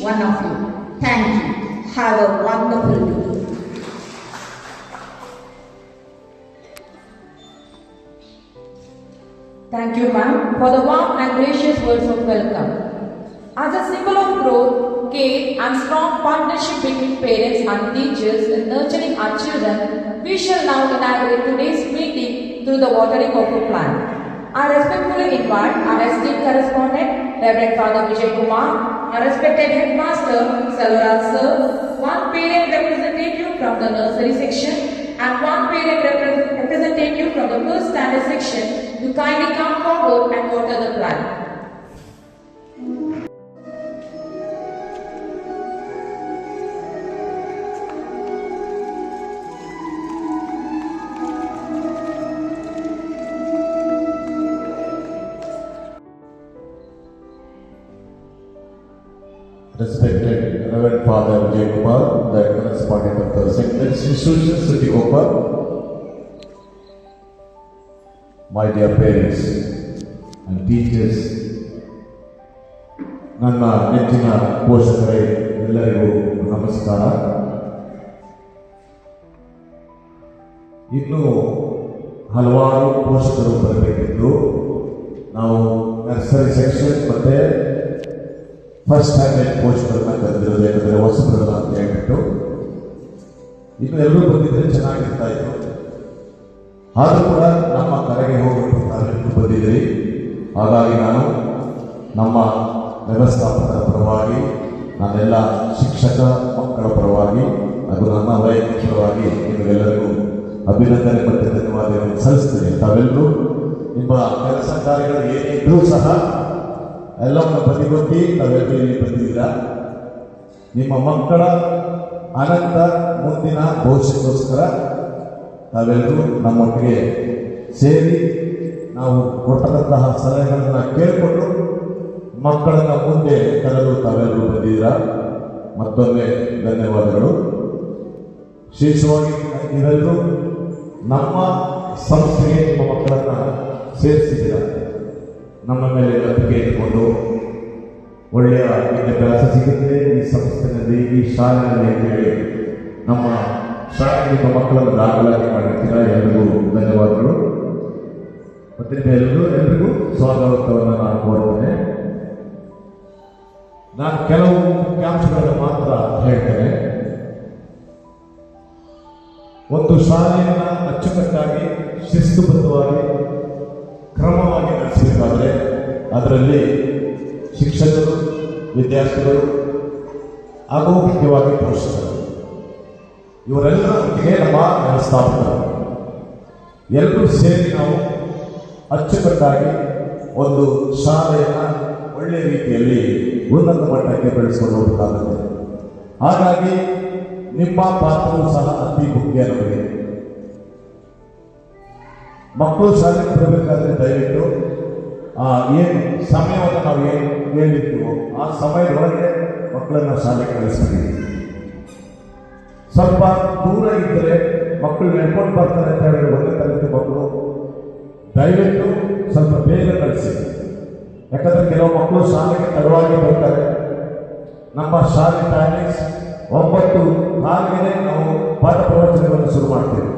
one of you. Thank you. Have a wonderful day. Thank you, ma'am, for the warm and gracious words of welcome. As a symbol of growth, care, and strong partnership between parents and teachers in nurturing our children, we shall now inaugurate today's meeting through the watering of a plant. I respectfully invite our esteemed correspondent, Reverend Father Vijay Kumar, our respected headmaster, Salvaraj sir, one parent representative from the nursery section, and one parent representative from the first standard section to kindly come forward and water the plant. Respected Reverend Father Vijay Kumar, the correspondent of the secondary institution, City Open, my dear parents and teachers, ನನ್ನ ನೆಚ್ಚಿನ ಪೋಷಕರೇ ಎಲ್ಲರಿಗೂ ನಮಸ್ಕಾರ. ಇನ್ನೂ ಹಲವಾರು ಪೋಷಕರು ಬರಬೇಕಿದ್ದು ನಾವು nursery section ಮತ್ತೆ first standard ಪೋಸ್ಟ್ಗಳನ್ನ ಕರೆದಿರೋದು, ಯಾಕಂದರೆ ಹೊಸಬರಲ್ಲ ಅಂತ ಹೇಳ್ಬಿಟ್ಟು. ಇನ್ನು ಎಲ್ಲರೂ ಬಂದಿದ್ರೆ ಚೆನ್ನಾಗಿರ್ತಾ ಇತ್ತು. ಆದರೂ ಕೂಡ ನಮ್ಮ ಕರೆಗೆ ಹೋಗಬೇಕು ತಾವೆಲ್ಲರೂ ಬಂದಿದ್ದೀರಿ. ಹಾಗಾಗಿ ನಾನು ನಮ್ಮ ವ್ಯವಸ್ಥಾಪಕರ ಪರವಾಗಿ, ನಾನೆಲ್ಲ ಶಿಕ್ಷಕ ಮಕ್ಕಳ ಪರವಾಗಿ ಹಾಗೂ ನನ್ನ ವೈಯಕ್ತಿಕ ಪರವಾಗಿ ನಿಮಗೆಲ್ಲರಿಗೂ ಅಭಿನಂದನೆ ಮತ್ತು ಧನ್ಯವಾದಗಳನ್ನು ಸಲ್ಲಿಸ್ತೇನೆ. ತಾವೆಲ್ಲರೂ ನಿಮ್ಮ ಕೆಲಸ ಕಾರ್ಯಗಳು ಏನಿದ್ರೂ ಸಹ ಎಲ್ಲವನ್ನು ಬದಿಗೊತ್ತಿ ತಾವೆಲ್ಲರೂ ಇಲ್ಲಿ ಬಂದಿದ್ದೀರಾ. ನಿಮ್ಮ ಮಕ್ಕಳ ಅನಂತ ಮುಂದಿನ ಭವಿಷ್ಯಕ್ಕೋಸ್ಕರ ತಾವೆಲ್ಲರೂ ನಮ್ಮೊಟ್ಟಿಗೆ ಸೇರಿ ನಾವು ಕೊಟ್ಟಂತಹ ಸಲಹೆಗಳನ್ನು ಕೇಳಿಕೊಂಡು ಮಕ್ಕಳನ್ನು ಮುಂದೆ ತರಲು ತಾವೆಲ್ಲರೂ ಬಂದಿದ್ದೀರಾ. ಮತ್ತೊಮ್ಮೆ ಧನ್ಯವಾದಗಳು. ವಿಶೇಷವಾಗಿ ನೀವೆಲ್ಲರೂ ನಮ್ಮ ಸಂಸ್ಥೆಗೆ ನಿಮ್ಮ ಮಕ್ಕಳನ್ನು ಸೇರಿಸಿದ್ದೀರಾ. ನಮ್ಮ ಮೇಲೆ ನಂಬಿಕೆ ಇಟ್ಕೊಂಡು ಒಳ್ಳೆಯ ವಿದ್ಯಾಭ್ಯಾಸ ಸಿಗುತ್ತೆ ಈ ಸಂಸ್ಥೆಯಲ್ಲಿ, ಈ ಶಾಲೆಯಲ್ಲಿ ಅಂತೇಳಿ ನಮ್ಮ ಶಾಲೆಗೆ ನಿಮ್ಮ ಮಕ್ಕಳನ್ನು ದಾಖಲಾತಿ ಮಾಡಿರ್ತೀರಾ. ಎಲ್ಲರಿಗೂ ಧನ್ಯವಾದಗಳು. ಮತ್ತೆ ಎಲ್ರಿಗೂ ಸ್ವಾಗತವನ್ನು ನಾನು ಕೋರ್ತೇನೆ. ನಾನು ಕೆಲವು ಮುಖ್ಯಾಂಶಗಳನ್ನು ಮಾತ್ರ ಹೇಳ್ತೇನೆ. ಒಂದು ಶಾಲೆಯನ್ನು ಅಚ್ಚುಕಟ್ಟಾಗಿ ಶಿಸ್ತುಬದ್ಧವಾಗಿ ಕ್ರಮವಾಗಿ ನಡೆಸಬೇಕಾದ್ರೆ ಅದರಲ್ಲಿ ಶಿಕ್ಷಕರು, ವಿದ್ಯಾರ್ಥಿಗಳು ಹಾಗೂ ಮುಖ್ಯವಾಗಿ ಪೋಷಕರು ಇವರೆಲ್ಲರೊಂದಿಗೆ ನಮ್ಮ ವ್ಯವಸ್ಥಾಪಕರು ಎಲ್ಲರೂ ಸೇರಿ ನಾವು ಅಚ್ಚುಕಟ್ಟಾಗಿ ಒಂದು ಶಾಲೆಯನ್ನು ಒಳ್ಳೆಯ ರೀತಿಯಲ್ಲಿ ಉನ್ನತ ಮಟ್ಟಕ್ಕೆ ಬೆಳೆಸಿಕೊಂಡು ಹೋಗಬೇಕಾಗುತ್ತೆ. ಹಾಗಾಗಿ ನಿಮ್ಮ ಪಾತ್ರವೂ ಸಹ ಅತಿ ಮುಖ್ಯ ನಮಗೆ. ಮಕ್ಕಳು ಶಾಲೆಗೆ ಬರಬೇಕಾದ್ರೆ ದಯವಿಟ್ಟು ಏನು ಸಮಯವನ್ನು ನಾವು ಏನು ಹೇಳಿರ್ತೀವೋ ಆ ಸಮಯದೊಳಗೆ ಮಕ್ಕಳನ್ನು ಶಾಲೆಗೆ ಕಳಿಸ್ತೀವಿ. ಸ್ವಲ್ಪ ದೂರ ಇದ್ದರೆ ಮಕ್ಕಳು ನಡ್ಕೊಂಡು ಬರ್ತಾರೆ ಅಂತ ಹೇಳಿ ಒಂದೇ ತರಗತಿ ಮಕ್ಕಳು ದಯವಿಟ್ಟು ಸ್ವಲ್ಪ ಬೇಗ ಕಳಿಸಿ. ಯಾಕಂದರೆ ಕೆಲವು ಮಕ್ಕಳು ಶಾಲೆಗೆ ತಡವಾಗಿ ಬರ್ತಾರೆ. ನಮ್ಮ ಶಾಲೆ ಟೈಮಿಂಗ್ಸ್ 9:15ಗೆ ನಾವು ಪಾಠ ಪ್ರವಚನಗಳನ್ನು ಶುರು ಮಾಡ್ತೇವೆ.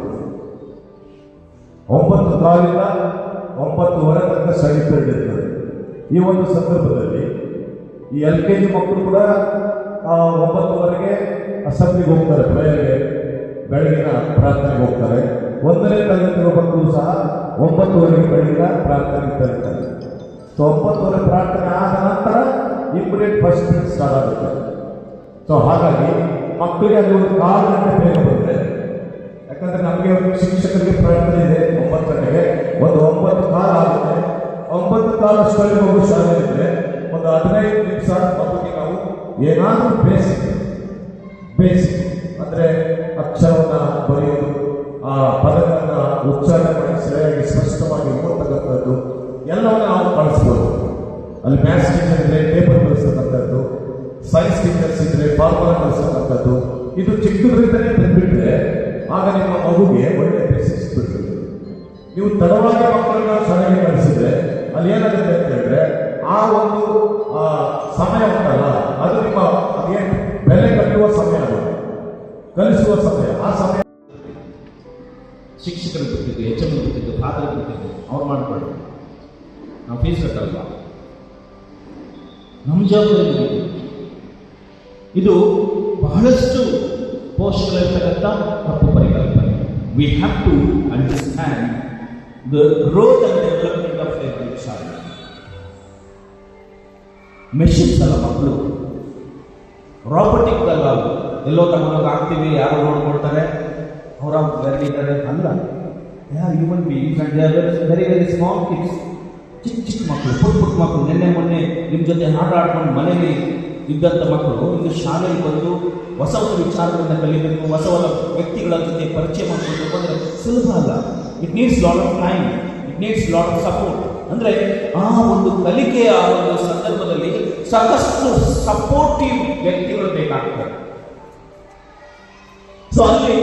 9:15ರಿಂದ 9:30 ತನಕ ಸ್ಟಡಿ ಪೀರಿಯಡ್ ಇರ್ತದೆ. ಈ ಒಂದು ಸಂದರ್ಭದಲ್ಲಿ ಈ LKG ಮಕ್ಕಳು ಕೂಡ 9:30ಗೆ ಅಸೆಂಬ್ಲಿಗೆ ಹೋಗ್ತಾರೆ, ಪ್ರೇಯರ್ಗೆ, ಬೆಳಗಿನ ಪ್ರಾರ್ಥನೆಗೆ ಹೋಗ್ತಾರೆ. 1ನೇ ತರಗತಿಯ ಮಕ್ಕಳು ಸಹ 9:30ಗೆ ಬೆಳಗಿನ ಪ್ರಾರ್ಥನೆಗೆ ತರ್ತಾರೆ. ಸೊ 9:30 ಪ್ರಾರ್ಥನೆ ಆದ ನಂತರ ಇಮಿಡಿಯೇಟ್ ಫಸ್ಟ್ ಪೀರಿಯಡ್ ಸ್ಟಾರ್ಟ್ ಆಗುತ್ತೆ. ಸೊ ಹಾಗಾಗಿ ಮಕ್ಕಳಿಗೆ ಅಲ್ಲಿ ಒಂದು 1/4 ಗಂಟೆ ಬೇಗ ಬಂದರೆ, ಯಾಕಂದರೆ ನಮಗೆ ಶಿಕ್ಷಕರಿಗೆ ಪ್ರಾರ್ಥನೆ ಇದೆ 9 ಗಂಟೆಗೆ, ಒಂದು 9:15 ಆಗುತ್ತೆ. 9:15 ಅಷ್ಟರಲ್ಲಿ ಮಗು ಶಾಲೆ ಇದ್ದರೆ ಒಂದು 15 ನಿಮಿಷ ಮಗುವಿಗೆ ನಾವು ಏನಾದರೂ ಬೇಸಿಕ್ ಅಂದರೆ ಅಕ್ಷರವನ್ನು ಬರೆಯೋದು, ಆ ಪದಗಳನ್ನು ಉಚ್ಚಾರಣೆ ಮಾಡಿ ಸರಿಯಾಗಿ ಸ್ಪಷ್ಟವಾಗಿ ಓದ್ತಕ್ಕಂಥದ್ದು ಎಲ್ಲವನ್ನು ನಾವು ಕಳಿಸ್ಬೋದು. ಅಲ್ಲಿ ಮ್ಯಾಥ್ಸ್ ಟೀಚರ್ ಇದ್ದರೆ ಪೇಪರ್ ಕಳಿಸ್ತಕ್ಕಂಥದ್ದು, ಸೈನ್ಸ್ ಟೀಚರ್ಸ್ ಇದ್ದರೆ ಫಾರ್ಮುಲಾ ಕಳಿಸ್ತಕ್ಕಂಥದ್ದು, ಇದು ಚಿಕ್ಕದ್ರಿಂದಲೇ ಬಂದುಬಿಟ್ರೆ ಆಗ ನಿಮ್ಮ ಮಗುಗೆ ಒಳ್ಳೆಯ ಬೇಸಿಕ್ಸ್ ಬಿಡ್ತದೆ. ನೀವು ತಡವಾಗಿ ಮಕ್ಕಳನ್ನ ಶಾಲೆಗೆ ಕಳಿಸಿದ್ರೆ ಅಲ್ಲಿ ಏನಾಗುತ್ತೆ ಅಂತ ಹೇಳಿದ್ರೆ ಆ ಒಂದು ಸಮಯ ಉಂಟಲ್ಲ ಅದು ನಿಮ್ಮ ಕಲಿಸುವ ಸಮಯ. ಆ ಸಮಯ ಶಿಕ್ಷಕರು ಬಿಟ್ಟಿದ್ದು, HM ಬಿಟ್ಟಿದ್ದು, ಫಾದರ್ ಬಿಟ್ಟಿದ್ದು ಅವ್ರು ಮಾಡ್ಕೊಳ್ಳಿ. ನಾವು ಫೀಸ್ ಕಟ್ಟಲ್ವಾ? ನಮ್ಮ ಜವಾಬ್ದಾರಿ ಮುಗಿದು. ಇದು ಬಹಳಷ್ಟು ಪೋಷಕರಿರ್ತಕ್ಕಂಥ ತಪ್ಪು ಪರಿಕಲ್ಪನೆ. We have to understand the growth and development of every child. Machines ಅಲ್ಲ ಮಕ್ಕಳು, ರಾಬೋಟಿಕ್ ಅಲ್ಲ. ಎಲ್ಲೋ ತಗೊಂಡೋಗಿ ಹಾಕ್ತೀವಿ, ಯಾರೋ ನೋಡ್ಕೊಳ್ತಾರೆ, ಅವರ ಬೆರಳಿದ್ದಾರೆ ಅಲ್ಲ. Human beings and they are very very small kids. ಚಿಕ್ಕ ಚಿಕ್ಕ ಮಕ್ಕಳು, ಪುಟ್ಟ ಮಕ್ಕಳು. ನಿನ್ನೆ ಮೊನ್ನೆ ನಿಮ್ಮ ಜೊತೆ ಆಟ ಆಡ್ಕೊಂಡು ಮನೇಲಿ ಇದ್ದಂಥ ಮಕ್ಕಳು ಇಂದು ಶಾಲೆಗೆ ಬಂದು ಹೊಸ ಹೊಸ ವಿಚಾರಗಳನ್ನು ಕಲಿಬೇಕು, ಹೊಸ ಹೊಸ ವ್ಯಕ್ತಿಗಳ ಜೊತೆ ಪರಿಚಯ ಮಾಡ್ಕೊಳ್ಬೇಕು ಅಂದರೆ ಸುಲಭ ಅಲ್ಲ. It needs lot of time, it needs lot of support. ಅಂದರೆ ಆ ಒಂದು ಕಲಿಕೆಯ ಒಂದು ಸಂದರ್ಭದಲ್ಲಿ ಸಾಕಷ್ಟು ಸಪೋರ್ಟಿವ್ ವ್ಯಕ್ತಿಗಳು ಬೇಕಾಗ್ತದೆ. ಸೊ ಅಲ್ಲಿ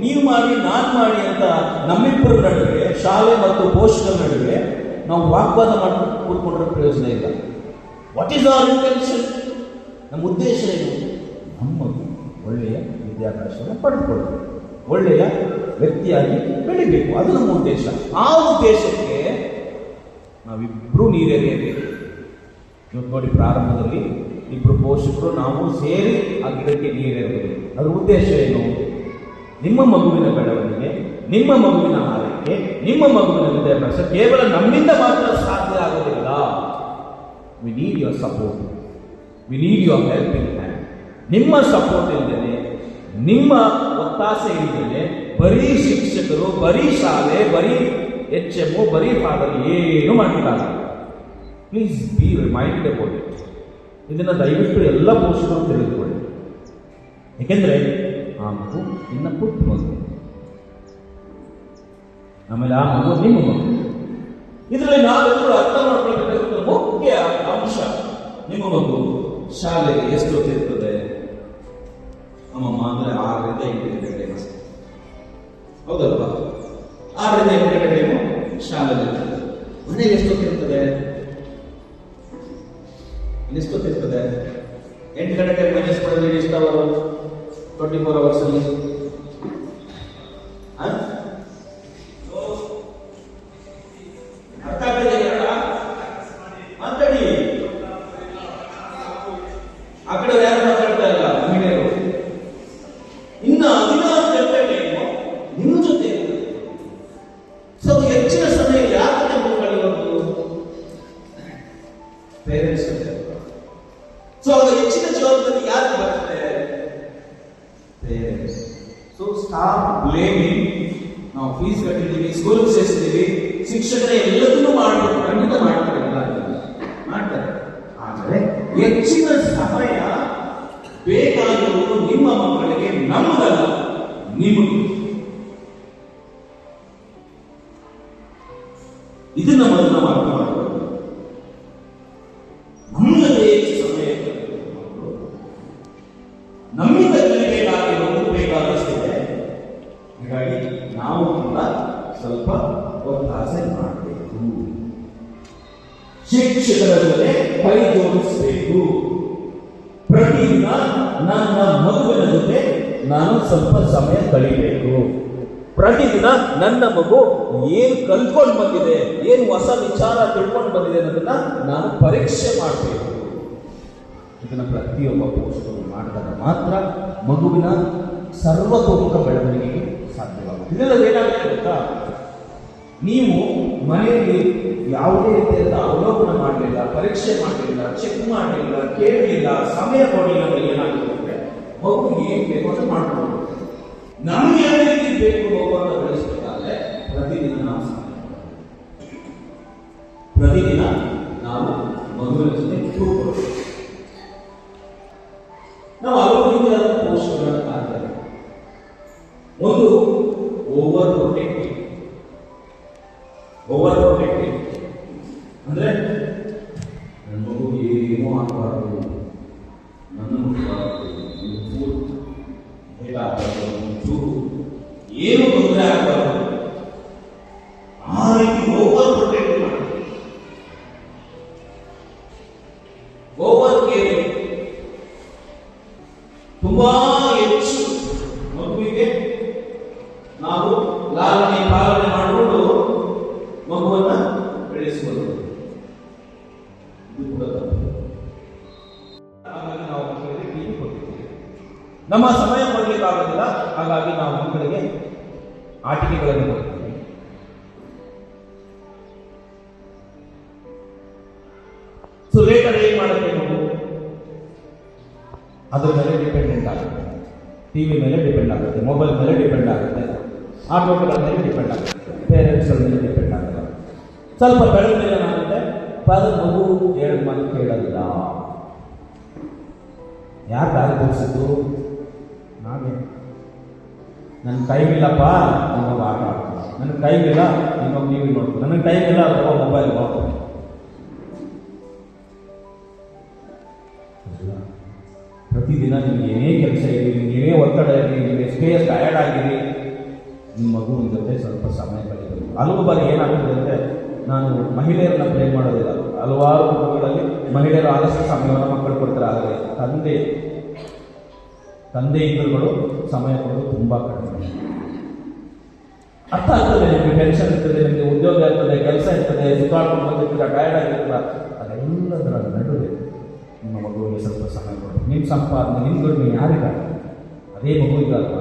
ನೀವು ಮಾಡಿ ನಾನು ಮಾಡಿ ಅಂತ ನಮ್ಮಿಬ್ಬರ ನಡುವೆ, ಶಾಲೆ ಮತ್ತು ಪೋಷಕರ ನಡುವೆ ನಾವು ವಾಗ್ವಾದ ಮಾಡಿ ಕೂತ್ಕೊಂಡ್ರೆ ಪ್ರಯೋಜನ ಇಲ್ಲ. What is our intention? ನಮ್ಮ ಉದ್ದೇಶ ಏನು? ನಮ್ಮ ಒಳ್ಳೆಯ ವಿದ್ಯಾಭ್ಯಾಸವನ್ನು ಪಡೆದುಕೊಳ್ಬೇಕು, ಒಳ್ಳೆಯ ವ್ಯಕ್ತಿಯಾಗಿ ಬೆಳಿಬೇಕು. ಅದು ನಮ್ಮ ಉದ್ದೇಶ. ಆ ಉದ್ದೇಶಕ್ಕೆ ನಾವಿಬ್ಬರು ನೀರೆರೆಯಬೇಕು. ಇವತ್ತು ನೋಡಿ, ಪ್ರಾರಂಭದಲ್ಲಿ ಇಬ್ಬರು ಪೋಷಕರು ನಾವು ಸೇರಿ ಆ ಗಿಡಕ್ಕೆ ನೀರೆರೆಯುವುದು. ಅದರ ಉದ್ದೇಶ ಏನು? ನಿಮ್ಮ ಮಗುವಿನ ಬೆಳವಣಿಗೆ, ನಿಮ್ಮ ಮಗುವಿನ ಆರೈಕೆ, ನಿಮ್ಮ ಮಗುವಿನ ವಿದ್ಯಾಭ್ಯಾಸ ಕೇವಲ ನಮ್ಮಿಂದ ಮಾತ್ರ ಸಾಧ್ಯ ಆಗೋದಿಲ್ಲ. We need your support, we need your helping hand. ನಿಮ್ಮ ಸಪೋರ್ಟ್ ಇಲ್ಲದೆ, ನಿಮ್ಮ ಒತ್ತಾಸೆ ಇಲ್ಲದೆ ಬರೀ ಶಿಕ್ಷಕರು, ಬರೀ ಶಾಲೆ, ಬರೀ HM, ಬರೀ ಫಾದರ್ ಏನು ಮಾಡಲಿಲ್ಲ. Please be reminded about it. ಇದನ್ನು ದಯವಿಟ್ಟು ಎಲ್ಲ ಪೋಷಕರು ತಿಳಿದುಕೊಳ್ಳಿ. ಏಕೆಂದರೆ ಆ ಮಗು ಇನ್ನು ಪುಟ್ಟ ಮಗು, ಆಮೇಲೆ ಆ ಮಗು ನಿಮ್ಮ ಮಗು. ಇದರಲ್ಲಿ ನಾವೆಲ್ಲರೂ ಅರ್ಥ ಮಾಡ್ಕೊಳ್ಬೇಕಾದ ಮುಖ್ಯ ಅಂಶ, ನಿಮ್ಮ ಮಗು ಶಾಲೆಗೆ ಎಷ್ಟು ಹೊತ್ತಿರ್ತದೆ? ಅಮ್ಮಮ್ಮ ಅಂದರೆ 6ರಿಂದ 8 ಗಂಟೆ ಟೈಮ್, ಹೌದಲ್ವಾ? 6ರಿಂದ 8 ಗಂಟೆ ಟೈಮು ಶಾಲೆಗೆ ಇರ್ತದೆ. ಮನೆಗೆ ಎಷ್ಟು ಹೊತ್ತಿರ್ತದೆ? ಎಷ್ಟು ಹೊತ್ತಿರ್ತದೆ? 8 ಗಂಟೆ ಟೈಮ್ ಮೈನಸ್ ಮಾಡಿದ್ರೆ ಎಷ್ಟು ಅವರು 24 hours ಅಲ್ಲಿ? ಅರ್ಥ ಆಗ್ತದೆ? ಮಾತಾಡಿ. ಆ ಕಡೆ ಯಾರು ಮಾತಾಡ್ತಾ ಇಲ್ಲ, ಮಹಿಳೆಯರು. ಇನ್ನು 16 ಗಂಟೆ ಟೈಮು ನಿಮ್ಮ ಜೊತೆ ಇರ್ತದೆ. ಸೊ ಹೆಚ್ಚಿನ ಸಮಯ ಯಾಕೆ ಕಳೆಯುವುದು? ಪೇರೆಂಟ್ಸ್. ಸೊ ಆಗ ಹೆಚ್ಚಿನ ಜವಾಬ್ದಾರಿ ಯಾರಿಗೆ ಬರ್ತದೆ? ಪೇರೆಂಟ್ಸ್. So stop blaming. ನಾವು ಫೀಸ್ ಕಟ್ಟಿದ್ದೀವಿ, ಸ್ಕೂಲ್ಗೆ ಸೇರಿಸ್ತೀವಿ, ಶಿಕ್ಷಕರೇ ಎಲ್ಲದನ್ನೂ ಮಾಡಬೇಕು, ಖಂಡಿತ ಮಾಡ್ತಾರೆ, ಮಾಡ್ತಾರೆ. ಆದರೆ ಹೆಚ್ಚಿನ ಸಮಯ ಬೇಕಾಗಿರುವುದು ನಿಮ್ಮ ಮಕ್ಕಳಿಗೆ, ನಮಗಲ್ಲ, ನಿಮಗೆ. ಇದನ್ನ ಮೊದಲು ಅರ್ಥ ಮಾಡಬೇಕು. ನಮ್ಮದೇ ಸಮಯ ನಮ್ಮಿಂದ ಕಲಿಬೇಕಾಗಿ ಬೇಕಾದಷ್ಟಿದೆ. ಹಾಗಾಗಿ ನಾವು ಕೂಡ ಸ್ವಲ್ಪ ಒತ್ತಾಸೆ ಮಾಡಬೇಕು. ಶಿಕ್ಷಕರ ಜೊತೆ ಕೈ ಜೋಡಿಸಬೇಕು. ಪ್ರತಿದಿನ ನನ್ನ ಮಗುವಿನ ಜೊತೆ ನಾನು ಸ್ವಲ್ಪ ಸಮಯ ಕಳಿಬೇಕು. ಪ್ರತಿದಿನ ನನ್ನ ಮಗು ಏನು ಕಲ್ತ್ಕೊಂಡು ಬಂದಿದೆ, ಏನು ಹೊಸ ವಿಚಾರ ತಿಳ್ಕೊಂಡು ಬಂದಿದೆ ಅನ್ನೋದನ್ನ ನಾನು ಪರೀಕ್ಷೆ ಮಾಡಬೇಕು. ಇದನ್ನು ಪ್ರತಿಯೊಬ್ಬ ಪೋಷಕರು ಮಾಡಿದಾಗ ಮಾತ್ರ ಮಗುವಿನ ಸರ್ವತೋಮುಖ ಬೆಳವಣಿಗೆಗೆ ಸಾಧ್ಯವಾಗುತ್ತೆ. ಇದೆಲ್ಲ ಏನಾಗುತ್ತೆ ಗೊತ್ತಾ? ನೀವು ಮನೆಯಲ್ಲಿ ಯಾವುದೇ ರೀತಿಯಾದ ಅವಲೋಕನ ಮಾಡಲಿಲ್ಲ, ಪರೀಕ್ಷೆ ಮಾಡಲಿಲ್ಲ, ಚೆಕ್ ಮಾಡಲಿಲ್ಲ, ಕೇಳಲಿಲ್ಲ, ಸಮಯ ಕೊಡಲಿಲ್ಲ ಅಂದ್ರೆ ಏನಾಗುತ್ತೆ? ಮಗು ಏನು ಬೇಕು ಅಂತ ಮಾಡ್ಕೊಂಡು ನಮ್ಗೆ ಯಾವ ರೀತಿ ಬೇಕು ಮಗು ಅಂತ ಬೆಳೆಸಬೇಕಾದ್ರೆ ಪ್ರತಿದಿನ ನಾವು ಮಗುವಿನ ಜೊತೆ ಕೂತ್ಕೊಳ್ಬೇಕು. ನಾವು ಹಲವು ರೀತಿಯಾದ ಪೋಷಕರನ್ನು ಕಾಣ್ತೇವೆ. ಒಂದು ಓವರ್ ಪ್ರೊಟೆಕ್ಟಿವ್ ಅಂದ್ರೆ ನನ್ನ ಮಗುಗೆ ಏನೂ ಆಗಬಾರ್ದು, ನನ್ನ ಏನು ತೊಂದರೆ ಆಗಬಾರ್ದು, ಆ ರೀತಿ ಓವರ್ ಪ್ರೊಟೆಕ್ಟ್ ಮಾಡಿ, ಓವರ್ ಕೇರಿಂಗ್, ತುಂಬಾ ಹೆಚ್ಚು ನಾವು ಲಾಲನೆ ಪಾಲನೆ ಮಾಡಿಕೊಂಡು ಮಗುವನ್ನ ಬೆಳೆಸುವುದು. ಇದು ಕೂಡ ತಪ್ಪು. ಹಾಗಾಗಿ ನಾವು ಮಕ್ಕಳಿಗೆ ಟಿವಿ ಕೊಡ್ತೀವಿ. ನಮ್ಮ ಸಮಯ ಕೊಡಲಿಕ್ಕಾಗೋದಿಲ್ಲ, ಹಾಗಾಗಿ ನಾವು ಮಕ್ಕಳಿಗೆ ಆಟಿಕೆಗಳನ್ನು ಕೊಡ್ತೀವಿ. ಸೊ ಲೇಟರ್ ಏನ್ ಮಾಡುತ್ತೆ ಮಗು? ಅದ್ರ ಮೇಲೆ ಡಿಪೆಂಡೆಂಟ್ ಆಗುತ್ತೆ, ಟಿವಿ ಮೇಲೆ ಡಿಪೆಂಡ್ ಆಗುತ್ತೆ, ಮೊಬೈಲ್ ಮೇಲೆ ಡಿಪೆಂಡ್ ಆಗುತ್ತೆ, ಆಟೋಗಳ ಮೇಲೆ ಡಿಪೆಂಡ್ ಆಗುತ್ತೆ, ಪೇರೆಂಟ್ಸ್ಗಳ ಮೇಲೆ ಡಿಪೆಂಡ್ ಆಗುತ್ತೆ. ಸ್ವಲ್ಪ ಬೆಳೆದ ಮೇಲೆ ಏನಾಗುತ್ತೆ, ಮಗು ಹೇಳಿದ ಮಾತು ಕೇಳಲ್ಲ. ಯಾರು ದಾರಿ ತೋರಿಸಿದ್ದು? ನಾವೇ. ನನ್ನ ಟೈಮ್ ಇಲ್ಲಪ್ಪ, ನೀನು ಆಟ ಆಡ್ತೀನಿ, ನನಗೆ ಟೈಮ್ ಇಲ್ಲ, ನೀನು ಟಿವಿ ನೋಡ್ತೀನಿ, ನನಗೆ ಟೈಮ್ ಇಲ್ಲ, ಅಥವಾ ಮೊಬೈಲ್ ನೋಡ್ತೀನಿ. ಪ್ರತಿದಿನ ನಿಮ್ಗೆ ಏನೇ ಕೆಲಸ ಇರಲಿ, ನಿಮ್ಗೆ ಏನೇ ಒತ್ತಡ ಇರಲಿ, ನಿಮಗೆ ಎಷ್ಟೇ ಟಯರ್ಡ್ ಆಗಿರಿ, ನಿಮ್ಮ ಮಗುವಿನ ಜೊತೆ ಸ್ವಲ್ಪ ಸಮಯ ಕಳೀಬೇಕು. ಹಲವು ಬಾರಿ ಏನಾಗ್ತದೆ ಅಂದರೆ, ನಾನು ಮಹಿಳೆಯರನ್ನ ಪ್ಲೇನ್ ಮಾಡೋದಿಲ್ಲ, ಹಲವಾರು ಕುಟುಂಬಗಳಲ್ಲಿ ಮಹಿಳೆಯರು ಆದಷ್ಟು ಸಮಯವನ್ನು ಮಕ್ಕಳು ಕೊಡ್ತಾರೆ. ಆದರೆ ತಂದೆಯಿಂದಲೂ ಸಮಯ ಕೊಡೋದು ತುಂಬ ಕಡಿಮೆ. ಅರ್ಥ ಆಗ್ತದೆ, ನಿಮಗೆ ಟೆನ್ಷನ್ ಇರ್ತದೆ, ನಿಮಗೆ ಉದ್ಯೋಗ ಇರ್ತದೆ, ಕೆಲಸ ಇರ್ತದೆ, ಸುತ್ತಾಡ್ಕೊಂಡು ಬಂದಿರ್ತೀರ, ಟಯರ್ಡ್ ಆಗಿರ್ತೀರ, ಅದೆಲ್ಲದರ ನಡುವೆ ನಿಮ್ಮ ಮಗುವಿಗೆ ಸ್ವಲ್ಪ ಸಮಯ ಕೊಡಬೇಕು. ನಿಮ್ಮ ಸಂಪಾದನೆ, ನಿಮ್ಮ ದುಡ್ಡು ಯಾರಿಗ? ಅದೇ ಮಗುವಿಗಲ್ವ?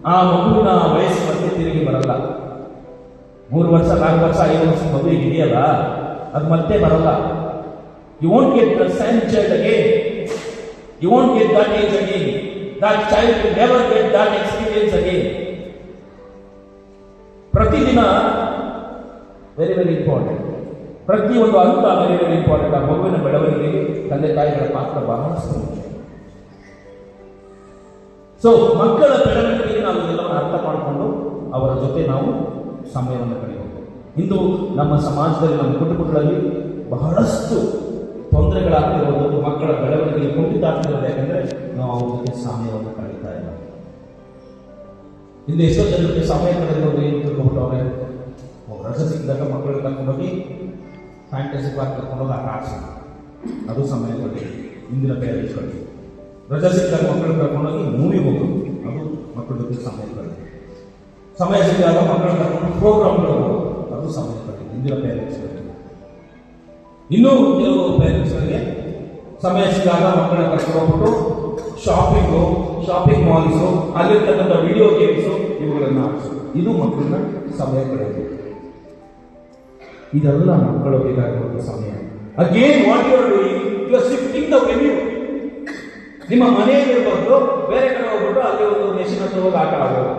ಆ ಮಗುವಿನ ವಯಸ್ಸು ಮತ್ತೆ ತಿರುಗಿ ಬರಲ್ಲ. 3 ವರ್ಷ, 4 ವರ್ಷ, 5 ವರ್ಷ ಮಗುವಿಗೆ ಇದೆಯಲ್ಲ, ಅದು ಮತ್ತೆ ಬರಲ್ಲ. You won't get the same child again. You won't get that age again. That child will never get that experience again. ಪ್ರತಿದಿನ ವೆರಿ ವೆರಿ ಇಂಪಾರ್ಟೆಂಟ್. ಪ್ರತಿಯೊಂದು ಹಂತ ವೆರಿ ವೆರಿ ಇಂಪಾರ್ಟೆಂಟ್. ಆ ಮಗುವಿನ ಬೆಳವಣಿಗೆಗೆ ತಂದೆ ತಾಯಿಗಳ ಪಾತ್ರ ಬಹಳಷ್ಟು ಮುಖ್ಯ. ಸೊ ಮಕ್ಕಳ ಬೆಳವಣಿಗೆಗೆ ನಾವು ಇದೆಲ್ಲವನ್ನು ಅರ್ಥ ಮಾಡಿಕೊಂಡು ಅವರ ಜೊತೆ ನಾವು ಸಮಯವನ್ನು ಕಳೆಯಬೇಕು. ಇಂದು ನಮ್ಮ ಸಮಾಜದಲ್ಲಿ, ನಮ್ಮ ಕುಟುಂಬಗಳಲ್ಲಿ ಬಹಳಷ್ಟು ತೊಂದರೆಗಳಾಗ್ತಿರೋದು, ಮಕ್ಕಳ ಬೆಳವಣಿಗೆಗೆ ಕುಂಠಿತ ಆಗ್ತಿರೋದು. ಯಾಕಂದ್ರೆ ನಾವು ಅವ್ರ ಜೊತೆ ಸಮಯವನ್ನು ಕಳೀತಾ ಇಲ್ಲ. ಇಂದು ಎಷ್ಟೋ ಜನರಿಗೆ ಸಮಯ ಕಳೆದಿರೋದು ಏನು ತಿಳ್ಕೊಂಡ್ಬಿಟ್ಟವ್ರೆ, ರಜೆ ಸಿಕ್ಕಿದಾಗ ಮಕ್ಕಳಿಗೆ ಕರ್ಕೊಂಡೋಗಿ ಫ್ಯಾಂಟಸಿ ಪಾರ್ಕ್ ಕರ್ಕೊಂಡೋಗಿ ಆಟ ಆಡಿಸೋದು, ಅದು ಸಮಯ ಕಳೆದು ಇಂದಿನ ಪೇರೆಂಟ್ಸ್ಗಳಿಗೆ. ರಜೆ ಸಿಕ್ಕಿದಾಗ ಮಕ್ಕಳಿಗೆ ಕರ್ಕೊಂಡೋಗಿ ಮೂವಿಗೆ ಹೋಗೋದು, ಅದು ಮಕ್ಕಳ ಜೊತೆ ಸಮಯ ಕಳೆದು. ಸಮಯ ಸಿಕ್ಕಿದಾಗ ಮಕ್ಕಳ ಕರ್ಕೊಂಡು ಪ್ರೋಗ್ರಾಮ್ಗಳು ಹೋಗೋದು, ಅದು ಸಮಯ ಕಳೆದು ಇಂದಿನ ಪೇರೆಂಟ್ಸ್ಗಳಿಗೆ. ಇನ್ನೂ ಕೆಲವು ಪೇರೆಂಟ್ಸ್ಗಳಿಗೆ ಸಮಯ ಸಿಕ್ಕಾಗ ಮಕ್ಕಳನ್ನ ಕರ್ಕೊಂಡು ಹೋಗ್ಬಿಟ್ಟು ಶಾಪಿಂಗ್ ಮಾಲ್ಸು, ಅಲ್ಲಿರ್ತಕ್ಕಂಥ ವಿಡಿಯೋ ಗೇಮ್ಸು ಇವುಗಳನ್ನು ಆಡಿಸೋದು, ಇದು ಮಕ್ಕಳನ್ನ ಸಮಯ ಕಳೆಯೋದು. ಇದೆಲ್ಲ ಮಕ್ಕಳು ಬೇಕಾಗಿರುವ ಸಮಯ. Again what you are doing, you are shifting the venue. ನಿಮ್ಮ ಮನೆಯಲ್ಲಿರ್ಬೋದು, ಬೇರೆ ಕಡೆ ಹೋಗ್ಬಿಟ್ಟು ಅಲ್ಲಿ ಒಂದು ಮೆಷಿನ್ ಹತ್ರ ಹೋಗಿ ಆಟ ಆಡೋದು,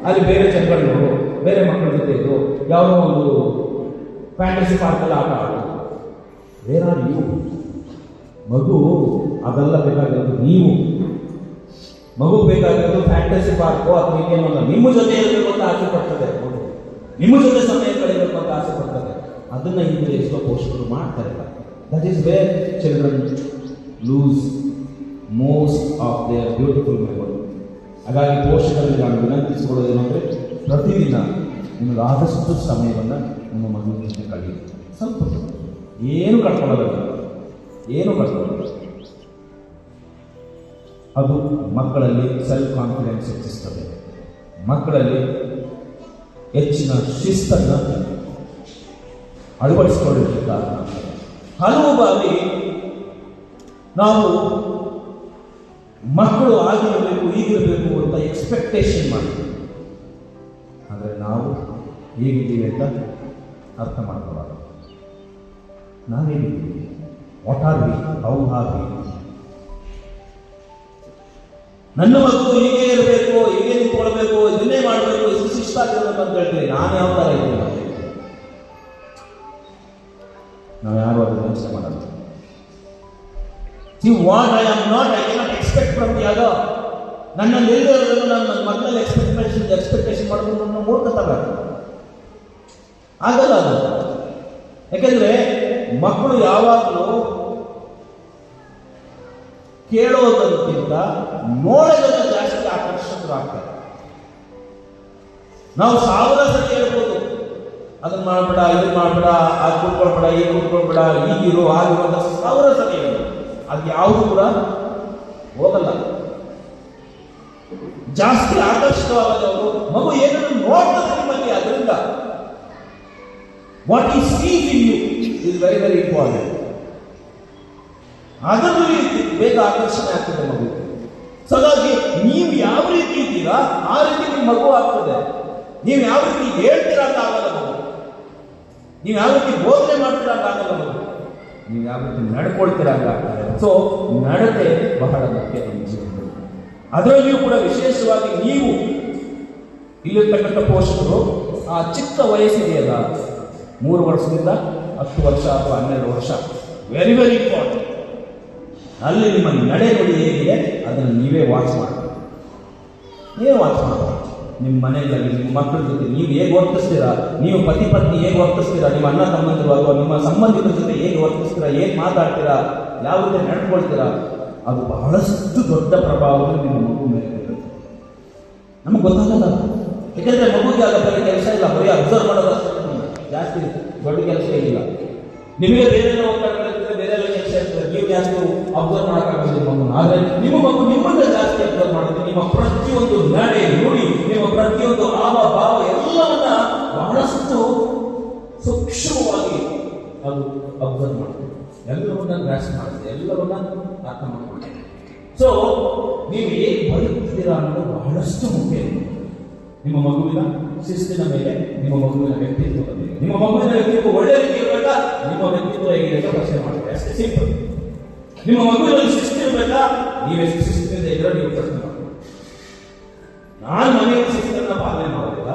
ಅಲ್ಲಿ ಬೇರೆ ಜನಗಳು ನೋಡು, ಬೇರೆ ಮಕ್ಕಳ ಜೊತೆ ಇದ್ದು ಯಾವುದೋ ಒಂದು ಫ್ಯಾಂಟಸಿ ಪಾರ್ಕಲ್ಲಿ ಆಟ ಆಡೋದು. Where are you? ಮಗು ಅದೆಲ್ಲ ಬೇಕಾಗಿರೋದು ನೀವು. ಮಗು ಬೇಕಾಗಿರೋದು ಫ್ಯಾಂಟಸಿ ಪಾರ್ಕು ಅಥವಾ ಇನ್ನೇನಲ್ಲ, ನಿಮ್ಮ ಜೊತೆ ಇರಬೇಕು ಅಂತ ಆಸೆ ಪಡ್ತದೆ ಮಗು, ನಿಮ್ಮ ಜೊತೆ ಸಮಯ ಕಳೆಯಬೇಕು ಅಂತ ಆಸೆ ಪಡ್ತದೆ. ಅದನ್ನ ಹಿಂದೆ ಎಷ್ಟೋ ಪೋಷಕರು ಮಾಡ್ತಾರೆ. That is where children lose most of their beautiful memory. ಹಾಗಾಗಿ ಪೋಷಕರಿಗೆ ನಾನು ವಿನಂತಿಸಿಕೊಳ್ಳೋದೇನೆಂದರೆ, ಪ್ರತಿದಿನ ನಿಮಗೆ ಆದಷ್ಟು ಸಮಯವನ್ನು ನಿಮ್ಮ ಮಗುವಿನ ಜೊತೆ ಕಳೆಯಿರಿ. ಸ್ವಲ್ಪ ಏನು ಕಳ್ಕೊಳ್ಳೋದಿಲ್ಲ, ಏನು ಕಳ್ಕೊಳ್ಳೋದಿಲ್ಲ. ಅದು ಮಕ್ಕಳಲ್ಲಿ ಸೆಲ್ಫ್ ಕಾನ್ಫಿಡೆನ್ಸ್ ಹೆಚ್ಚಿಸ್ತದೆ, ಮಕ್ಕಳಲ್ಲಿ ಹೆಚ್ಚಿನ ಶಿಸ್ತನ್ನು ಅಳವಡಿಸಿಕೊಳ್ಳಲಿಕ್ಕೆ ಕಾರಣ. ಹಲವು ಬಾರಿ ನಾವು ಮಕ್ಕಳು ಆಗಿರಬೇಕು, ಈಗಿರಬೇಕು ಅಂತ ಎಕ್ಸ್ಪೆಕ್ಟೇಷನ್ ಮಾಡ್ತೀವಿ. ಆದರೆ ನಾವು ಹೇಗಿದ್ದೀವಿ ಅಂತ ಅರ್ಥ ಮಾಡ್ಕೊಳ್ಳೋದು. ನಾವೇನಿದ್ದೀವಿ, what are we, how are we. ನನ್ನ ಮಗು ಹೀಗೆ ಇರಬೇಕು, ಹೀಗೆ ನಿಂತ್ಕೊಳ್ಬೇಕು, ಇದನ್ನೇ ಮಾಡಬೇಕು, ಇದು ಶಿಸ್ತಾಗಿರಬೇಕು ಅಂತ ಹೇಳ್ತೀವಿ. ನಾನು ಯಾವ ಥರ ಇದ್ದೀನಿ? ನಾವು ಯಾರು ಅದನ್ನು ಯೋಚನೆ ಮಾಡಲ್ಲ. See what I am not, I cannot expect from the other. ನನ್ನಲ್ಲಿ ಎಲ್ಲಿರೋದನ್ನು ನಾನು ನನ್ನ ಮಕ್ಕಳಲ್ಲಿ ಎಕ್ಸ್ಪೆಕ್ಟೇಷನ್ ಮಾಡೋದು ನನ್ನ ಮೂರ್ಖತನ. ಆಗಲ್ಲ ಅದು. ಯಾಕೆಂದ್ರೆ ಮಕ್ಕಳು ಯಾವಾಗಲೂ ಕೇಳೋದಕ್ಕಿಂತ ನೋಡೋದನ್ನು ಜಾಸ್ತಿ ಆಕರ್ಷಕರಾಗ್ತಾರೆ. ನಾವು 1000 ಸಲ ಹೇಳ್ಬೋದು, ಅದನ್ನ ಮಾಡ್ಬೇಡ, ಇದನ್ನ ಮಾಡ್ಬೇಡ, ಅದು ಕೂತ್ಕೊಳ್ಬೇಡ, ಈಗ ಕೂತ್ಕೊಳ್ಬೇಡ, ಈಗಿರು ಆಗಿರು ಅಂತ 1000 ಸಲ ಹೇಳ್ಬೋದು. ಅದು ಯಾವುದು ಕೂಡ ಹೋಗಲ್ಲ. ಜಾಸ್ತಿ ಆಕರ್ಷಿತವಾದವರು ಮಗು ಏನನ್ನು ನೋಡ್ತದೆ ನಿಮ್ಮಲ್ಲಿ, ಅದರಿಂದ what is sees in you is very very important. ಅದರಲ್ಲಿ ಬೇಗ ಆಕರ್ಷಣೆ ಆಗ್ತದೆ ಮಗು. ಸೊ ಹಾಗಾಗಿ ನೀವು ಯಾವ ರೀತಿ ಇದ್ದೀರಾ ಆ ರೀತಿ ನಿಮ್ಮ ಮಗು ಆಗ್ತದೆ. ನೀವು ಯಾವ ರೀತಿ ಹೇಳ್ತೀರಾ ಅಂತ ಆಗಲ್ಲ ಮಗು. ನೀವು ಯಾವ ರೀತಿ ಬೋಧನೆ ಮಾಡ್ತೀರಾ ಅಂತ ಆಗಲ್ಲ ಮಗು. ನೀವು ಯಾವ ರೀತಿ ನಡ್ಕೊಳ್ತೀರಾ ಅಂತ ಆಗ್ತಾರೆ. ಸೊ ನಡತೆ ಬಹಳ ಮುಖ್ಯ ನಿಮ್ಮ ಜೀವನದಲ್ಲಿ. ಅದರಲ್ಲಿಯೂ ಕೂಡ ವಿಶೇಷವಾಗಿ ನೀವು ಇಲ್ಲಿರ್ತಕ್ಕಂಥ ಪೋಷಕರು ಆ ಚಿಕ್ಕ ವಯಸ್ಸಿದೆಯಲ್ಲ, 3 ವರ್ಷದಿಂದ 10 ವರ್ಷ ಅಥವಾ 12 ವರ್ಷ, ವೆರಿ ವೆರಿ ಇಂಪಾರ್ಟೆಂಟ್. ಅಲ್ಲಿ ನಿಮ್ಮ ನಡೆ ನುಡಿ ಹೇಗಿದೆ ಅದನ್ನು ನೀವೇ ವಾಚ್ ಮಾಡಬೇಕು. ನೀವೇ ವಾಚ್ ಮಾಡಬೇಕು. ನಿಮ್ಮ ಮನೆಯಲ್ಲಿ ನಿಮ್ಮ ಮಕ್ಕಳ ಜೊತೆ ನೀವು ಹೇಗೆ ವರ್ತಿಸ್ತೀರಾ, ನೀವು ಪತಿ ಪತ್ನಿ ಹೇಗೆ ವರ್ತಿಸ್ತೀರಾ, ನಿಮ್ಮ ಅಣ್ಣ ತಮ್ಮಂದಿರು ಅಥವಾ ನಿಮ್ಮ ಸಂಬಂಧಿಕರ ಜೊತೆ ಹೇಗೆ ವರ್ತಿಸ್ತೀರಾ, ಹೇಗೆ ಮಾತಾಡ್ತೀರಾ, ಯಾವ ರೀತಿ ನಡ್ಕೊಳ್ತೀರಾ, ಅದು ಬಹಳಷ್ಟು ದೊಡ್ಡ ಪ್ರಭಾವವನ್ನು ನಿಮ್ಮ ಮಗು ಮೇಲೆ ಬೀರುತ್ತೆ. ನಮಗೆ ಗೊತ್ತಾಗಲ್ಲ, ಯಾಕೆಂದರೆ ಮಗುಗೆ ಆಗ ಬರೀ ಕೆಲಸ ಇಲ್ಲ, ಬರೀ ಅಬ್ಸರ್ವ್ ಮಾಡೋದು ಜಾಸ್ತಿ ದೊಡ್ಡ ಕೆಲಸ ಇಲ್ಲ. ನಿಮಗೆ ಬೇರೆ ಹೋಗ್ತಾರೆ, ಬೇರೆ ಎಲ್ಲ ಕೆಲಸ ಇರ್ತದೆ, ನೀವು ಜಾಸ್ತಿ ಅಬ್ಸರ್ವ್ ಮಾಡೋಕ್ಕಾಗಲ್ಲ ನಿಮ್ಮ ಮಗುನ. ಆದರೆ ನಿಮ್ಮ ಮಗು ನಿಮ್ಮನ್ನ ಜಾಸ್ತಿ ಅಬ್ಸರ್ವ್ ಮಾಡುತ್ತೆ. ನಿಮ್ಮ ಪ್ರತಿಯೊಂದು ನಡೆ ನುಡಿ, ನಿಮ್ಮ ಪ್ರತಿಯೊಂದು ಹಾವ ಭಾವ ಎಲ್ಲವನ್ನ ಬಹಳಷ್ಟು ಸೂಕ್ಷ್ಮವಾಗಿ ಅದು ಅಬ್ಸರ್ವ್ ಮಾಡುತ್ತೆ, ಎಲ್ಲವನ್ನ ಗ್ರಾಸ್ಪ್ ಮಾಡುತ್ತೆ, ಎಲ್ಲವನ್ನ ಅರ್ಥ ಮಾಡ್ಕೊಳ್ತೇವೆ. ಸೊ ನೀವು ಹೇಗೆ ಬದುಕ್ತಿದ್ದೀರಾ ಅನ್ನೋದು ಬಹಳಷ್ಟು ಮುಖ್ಯ. ನಿಮ್ಮ ಮಗುವಿನ ಶಿಸ್ತಿನ ಮೇಲೆ, ನಿಮ್ಮ ಮಗುವಿನ ವ್ಯಕ್ತಿತ್ವದ ಮೇಲೆ. ನಿಮ್ಮ ಮಗುವಿನ ವ್ಯಕ್ತಿತ್ವ ಒಳ್ಳೆ ರೀತಿ ಇರಬೇಕಾ, ನಿಮ್ಮ ವ್ಯಕ್ತಿತ್ವ ಹೇಗೆ ಅಂತ ಪ್ರಶ್ನೆ ಮಾಡ್ತೀವಿ, ಅಷ್ಟೇ ಸಿಂಪಲ್. ನಿಮ್ಮ ಮಗುವಿನಲ್ಲಿ ಶಿಸ್ತು ಇರಬೇಕಾ, ನೀವೆಷ್ಟು ಶಿಸ್ತಿನಿಂದ ಇದ್ರೆ ನೀವು ಪ್ರಶ್ನೆ ಮಾಡ್ತೀವಿ. ನಾನು ಮನೆಯ ಶಿಸ್ತನ್ನ ಪಾಲನೆ ಮಾಡೋದಿಲ್ಲ,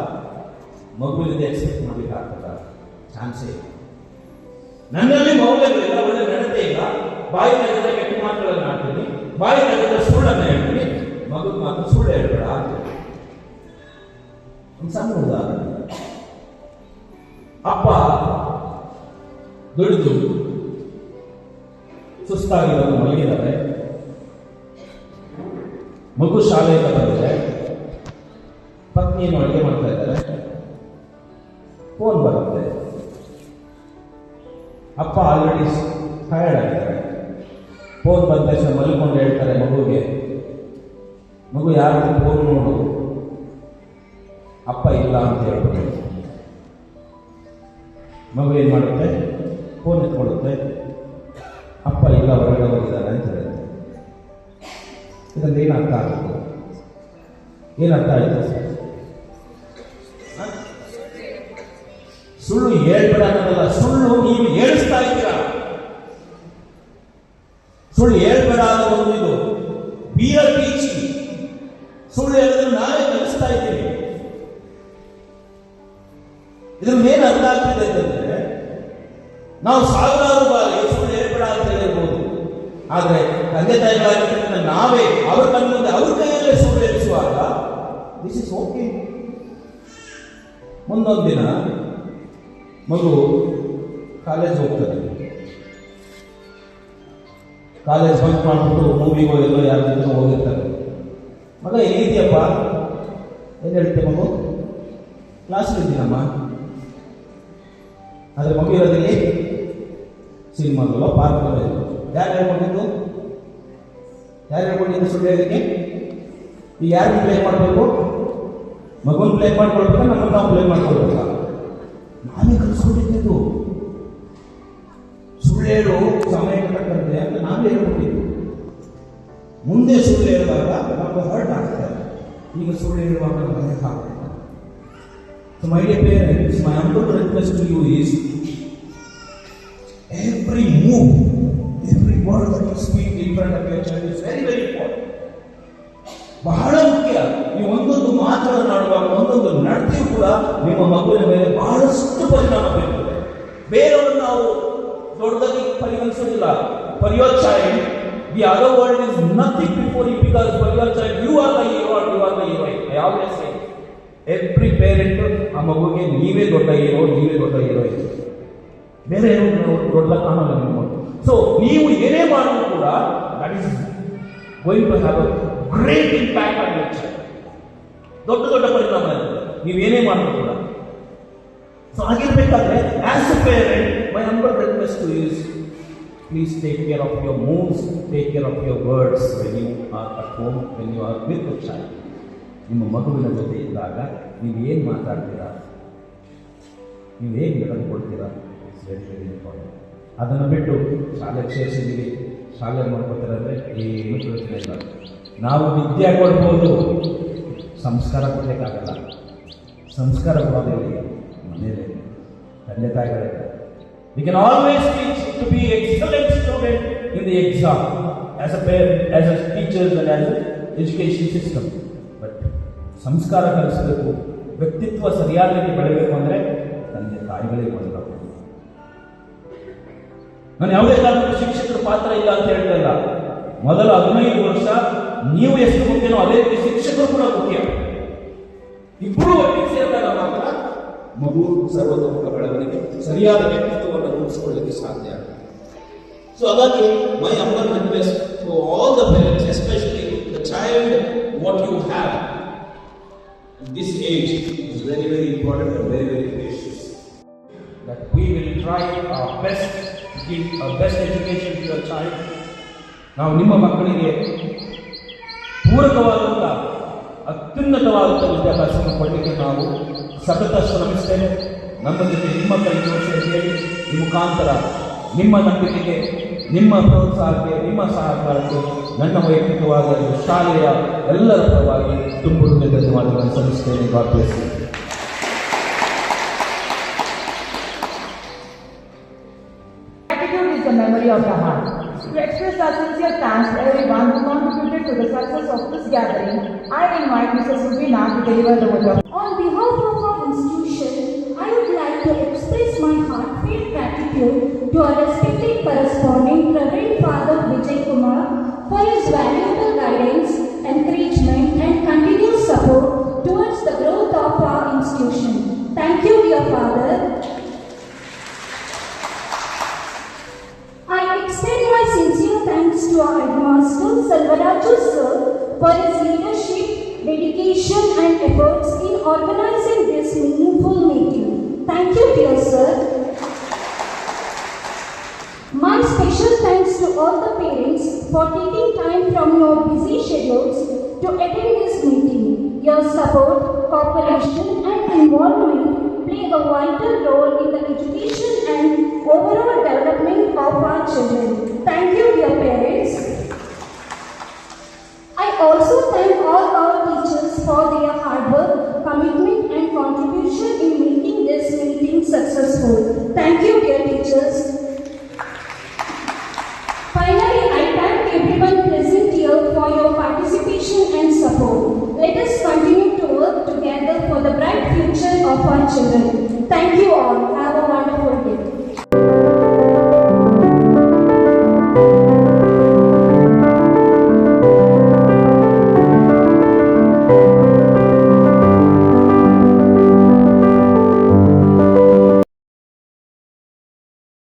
ಮಗುವಿನಿಂದ ಎಕ್ಸ್ಪೆಕ್ಟ್ ಮಾಡಲಿಕ್ಕಾಗ್ತದ? ಚಾನ್ಸೇ ಇಲ್ಲ. ನನ್ನಲ್ಲಿ ಮೌಲ್ಯಗಳಿಲ್ಲ, ಒಳ್ಳೆ ನಡತೆ ಇಲ್ಲ, ಬಾಯಿ ತೆಗೆದ ಕೆಟ್ಟ ಮಾತುಗಳನ್ನು ಆಡ್ತೀನಿ, ಬಾಯಿ ತೆಗೆದ ಸುಳ್ಳನ್ನು ಹೇಳ್ತೀನಿ, ಮಗು ಮಾತ್ರ ಸುಳ್ಳು ಹೇಳ್ಬೇಡ ಆಗ್ತದೆ. ಒಂದು ಸಣ್ಣ ಉದಾಹರಣೆ. ಅಪ್ಪ ದುಡಿದು ಸುಸ್ತಾಗಿರೋದು ಮಲಗಿದ್ದಾರೆ, ಮಗು ಶಾಲೆಯಿಂದ ಬಂದಿದೆ, ಪತ್ನಿಯನ್ನು ಅಡುಗೆ ಮಾಡ್ತಾ ಇದ್ದಾರೆ, ಫೋನ್ ಬರುತ್ತೆ. ಅಪ್ಪ ಆಲ್ರೆಡಿ ಟಯರ್ಡ್ ಆಗಿದ್ದಾರೆ. ಫೋನ್ ಬಂದ ತಕ್ಷಣ ಮಲ್ಕೊಂಡು ಹೇಳ್ತಾರೆ ಮಗುಗೆ, ಮಗು ಯಾರು ಫೋನ್ ನೋಡು, ಅಪ್ಪ ಇಲ್ಲ ಅಂತ ಹೇಳ್ಬಿಟ್ಟು ಮಗು ಏನು ಮಾಡುತ್ತೆ, ಫೋನ್ ಎತ್ಕೊಳ್ಳುತ್ತೆ, ಅಪ್ಪ ಇಲ್ಲ ಹೊರಗಡೆ ಹೋಗಿದ್ದಾರೆ ಅಂತ ಹೇಳುತ್ತೆ. ಇದರಲ್ಲಿ ಏನು ಅರ್ಥ ಆಗುತ್ತೆ? ಏನು ಅರ್ಥ ಆಯ್ತು? ಸುಳ್ಳು ಹೇಳ್ಬೇಡ ಅನ್ನೋದಲ್ಲ, ಸುಳ್ಳು ನೀವು ಹೇಳಿಸ್ತಾ ಇದ್ದೀರಾ. ಸುಳ್ಳು ಹೇಳ್ಬೇಡ ಅನ್ನೋ ಒಂದು ಇದು ಬಿಯರ್ ಟೀಚಿ. ಸುಳ್ಳು ಹೇಳಿದ್ರೆ ನಾವೇ ಕಲಿಸ್ತಾ ಇದ್ದೀವಿ. ಇದ್ರ ಮೇಲೆ ಅರ್ಥ ಆಗ್ತಿದೆ ಅಂತಂದ್ರೆ, ನಾವು ಸಾವಿರಾರು ಬಾರಿ ಸುಳ್ಳು ಹೇಳ್ಬೇಡ ಅಂತ ಹೇಳಿರ್ಬೋದು, ಆದ್ರೆ ತಂದೆ ತಾಯಿಗಳಾಗಿರ್ತಕ್ಕಂಥ ನಾವೇ ಅವ್ರ ಕಣ್ಣು ಮುಂದೆ ಅವ್ರ ಕೈಯಲ್ಲೇ ಸುಳ್ಳು ಹೇಳಿಸುವಾಗ ದಿಸ್ ಇಸ್ ಓಕೆ. ಮುಂದೊಂದು ದಿನ ಮಗು ಕಾಲೇಜ್ ಹೋಗ್ತದೆ, ಕಾಲೇಜ್ ಬಂಕ್ ಮಾಡ್ಬಿಟ್ಟು ಮೂವಿಗೋ ಎಲ್ಲೋ ಯಾರ ಜೊತೆ ಹೋಗಿರ್ತಾರೆ. ಮಗ ಹೇಗಿದೆಯಪ್ಪ, ಏನು ಹೇಳ್ತೆ ಮಗು? ಕ್ಲಾಸಲ್ಲಿದ್ದೀನಮ್ಮ. ಆದರೆ ಮಗು ಇರೋದಿಲ್ಲಿ ಸಿನಿಮಾಗಲ್ಲೋ ಪಾರ್ಕ್ಗಳೋ ಇಲ್ಲ. ಯಾರು ಹೇಳ್ಕೊಂಡಿದ್ದು? ಯಾರು ಹೇಳ್ಕೊಂಡಿದ್ದು ಸುಳ್ಳು ಹೇಳಲಿಕ್ಕೆ? ಈಗ ಯಾರನ್ನು ಪ್ಲೇ ಮಾಡಬೇಕು? ಮಗುನ ಪ್ಲೇ ಮಾಡ್ಕೊಳ್ಬೇಕಾ, ನಮ್ಮನ್ನು ನಾವು ಪ್ಲೇ ಮಾಡ್ಕೊಳ್ಬೇಕಾ? ನಾವೇ ಕಲಿಸ್ಕೊಂಡಿದ್ದು. ಸುಳ್ಳು ಹೇಳು ಸಮಯಕ್ಕೆ ತಕ್ಕಂತೆ ಅಂತ ನಾವೇ ಹೇಳ್ಕೊಟ್ಟಿದ್ದು. ಮುಂದೆ ಸುಳ್ಳು ಹೇಳುವಾಗ ನಮಗೆ ಹರ್ಟ್ ಆಗ್ತದೆ, ಈಗ ಸುಳ್ಳು ಹೇಳುವಾಗ ನಮಗೆ ಆಗ್ತದೆ. So my dear parents, my humble request to you is, every move, every word that you speak in front of your child is very very important. ಬಹಳ ಮುಖ್ಯ. ನೀವು ಒಂದೊಂದು ಮಾತುಗಳನ್ನು ಆಡುವಾಗ, ಒಂದೊಂದು ನಡತೆಯೂ ಕೂಡ ನಿಮ್ಮ ಮಗುವಿನ ಮೇಲೆ ಬಹಳಷ್ಟು ಪರಿಣಾಮ ಬೀರುತ್ತದೆ. ಬೇರೆಯವರು ನಾವು ದೊಡ್ಡದಾಗಿ ಪರಿಗಣಿಸೋದಿಲ್ಲ. For your child, the other world is nothing before you, because for your child, you are the hero or you are the heroine. I always say, every parent ಆ ಮಗುಗೆ ನೀವೇ ದೊಡ್ಡ ಹೀರೋ, ನೀವೇ ದೊಡ್ಡ ಹೀರೋಯಿನ್. ಬೇರೆ ದೊಡ್ಡ ಕಾಣಲ್ಲ ನಿಮ್ಮ. ಸೊ ನೀವು ಏನೇ ಮಾಡಿದ್ರು ಕೂಡ that is going to have a great impact on your child. ದೊಡ್ಡ ದೊಡ್ಡ ಪರಿಣಾಮ ಇರುತ್ತೆ ನೀವೇನೇ ಮಾಡಿದ್ರು ಕೂಡ. ಸೊ ಆಗಿರ್ಬೇಕಾದ್ರೆ as a parent, my humble request to is, please take care of your moves, take care of your words when you are at home, when you are with your child. ನಿಮ್ಮ ಮಗುವಿನ ಜೊತೆ ಇದ್ದಾಗ ನೀವು ಏನು ಮಾತಾಡ್ತೀರಾ, ನೀವು ಹೇಗೆ ನಡೆದುಕೊಳ್ತೀರಾ, ಇಟ್ಸ್ ವೆರಿ ವೆರಿ ಇಂಪಾರ್ಟೆಂಟ್. ಅದನ್ನು ಬಿಟ್ಟು ಶಾಲೆಗೆ ಸೇರಿಸಿದ್ದೀವಿ, ಶಾಲೆ ಮಾಡ್ಕೊತಾರೆ ಏನು ಪ್ರಯೋಜನ ಇಲ್ಲ. ನಾವು ವಿದ್ಯೆ ಕೊಡ್ಬೋದು, ಸಂಸ್ಕಾರ ಕೊಡಲಿಕ್ಕಾಗಲ್ಲ. ಸಂಸ್ಕಾರ ಕೊಡೋದಿಲ್ಲ ಮನೇಲಿ ತಂದೆ ತಾಯಿಗಳಿಂದ. We can always teach to be excellent student in the exam as a parent, as a teachers and as an education system. But ಸಂಸ್ಕಾರ ಕಲಿಸಬೇಕು, ವ್ಯಕ್ತಿತ್ವ ಸರಿಯಾದ ರೀತಿ ಬೆಳಬೇಕು ಅಂದರೆ ತಂದೆ ತಾಯಿಗಳಿಗೆ ಮಾಡಬೇಕು. ನಾನು ಯಾವುದೇ ಕಾರಣಕ್ಕೂ ಶಿಕ್ಷಕರ ಪಾತ್ರ ಇಲ್ಲ ಅಂತ ಹೇಳ್ತಾ ಇಲ್ಲ. ಮೊದಲ 15 ವರ್ಷ ನೀವು ಎಷ್ಟು ಮುಖ್ಯನೋ ಅದೇ ರೀತಿ ಶಿಕ್ಷಕರು ಕೂಡ ಮುಖ್ಯ. ಇಬ್ಬರು ಒಟ್ಟಿಗೆ ಸೇರಿದಾಗ ಮಾತ್ರ ಮಗು ಸರ್ವತೋಮುಖ ಬೆಳವಣಿಗೆ ಸರಿಯಾದ ವ್ಯಕ್ತಿತ್ವವನ್ನು ರೂಪಿಸಿಕೊಳ್ಳಲಿಕ್ಕೆ ಸಾಧ್ಯ. ಸೊ ಹಾಗಾಗಿ my humble request to all the parents, especially the child what you have in this age is very very important and very very precious. That we will try our best to give our best education to your child. ನಾವು ನಿಮ್ಮ ಮಕ್ಕಳಿಗೆ ಪೂರಕವಾದಂಥ ಅತ್ಯುನ್ನತವಾದಂಥ ವಿದ್ಯಾಭ್ಯಾಸವನ್ನು ಕೊಡಲಿಕ್ಕೆ ನಾವು ಸತತ ಶ್ರಮಿಸ್ತೇವೆ. ನಮ್ಮ ಜೊತೆ ನಿಮ್ಮ ಕಲಿಕೆ ಹೇಳಿ ಈ ಮುಖಾಂತರ ನಿಮ್ಮ ನಂಬಿಕೆಗೆ, ನಿಮ್ಮ ಪ್ರೋತ್ಸಾಹಕ್ಕೆ, ನಿಮ್ಮ ಸಹಕಾರಕ್ಕೆ ನನ್ನ ವೈಯಕ್ತಿಕವಾದ ಶಾಲೆಯ ಎಲ್ಲರ ಪರವಾಗಿ ತುಂಬ ಧನ್ಯವಾದಗಳನ್ನು ಸಲ್ಲಿಸುತ್ತೇನೆ. God bless you. Gratitude is the memory of the heart. To express our sincere thanks to everyone who contributed to the success of this gathering, I invite Mr. Subina to deliver the word of. On behalf of our institution, I would like to express my heartfelt gratitude to our respected correspondent, Reverend Father Vijay Kumar, for his valuable guidance, encouragement, and continuous support towards the growth of our institution. Thank you, dear Father. I extend my sincere thanks to our headmaster, Selvaraju sir, for his leadership, dedication, and efforts in organizing this meaningful meeting. Thank you, dear sir. My special thanks to all the parents for taking time from your busy schedules to attend this meeting. Your support, cooperation, and involvement play a vital role in the education and overall development of our children. Thank you, dear parents. I also thank all our teachers for their hard work, commitment, and contribution in making this meeting successful. Thank you, dear teachers. Finally, I thank everyone present here for your participation and support. Let us continue to work together for the bright future of our children. Thank you all.